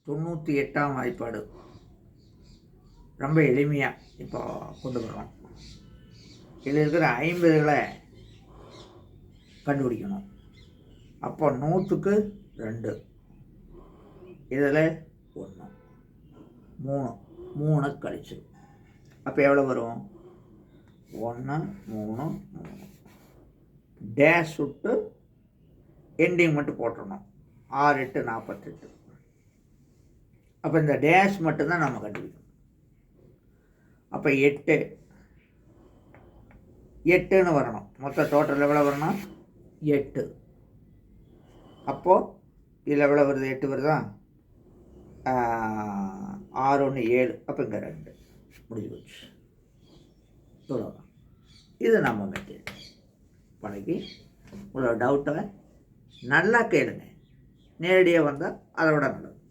98ஆம் வாய்ப்பாடு ரொம்ப எளிமையாக இப்போ கொண்டு வரோம். இதில் இருக்கிற 50களை கண்டுபிடிக்கணும். அப்போ 100க்கு 2, இதில் 1, 3 கழிச்சு அப்போ எவ்வளோ வரும்? 1 3 3 டேஷ் விட்டு எண்டிங் மட்டும் போட்டுடணும். 6 8 48. அப்போ இந்த டேஷ் மட்டும்தான் நம்ம கண்டுபிடிக்கணும். அப்போ 8ன்னு வரணும். மொத்த டோட்டல் எவ்வளோ வரணும்? 8. அப்போது இதில் எவ்வளோ வருது? 8 வருதா? 6 1 7. அப்போ இங்கே 2 முடிஞ்சு போச்சு. இவ்வளோதான். இது நம்ம மெத்தட். பழகி உங்களோட டவுட்டை நல்லா கேளுங்க. நேரடியாக வந்தால் அதை விட நல்லது.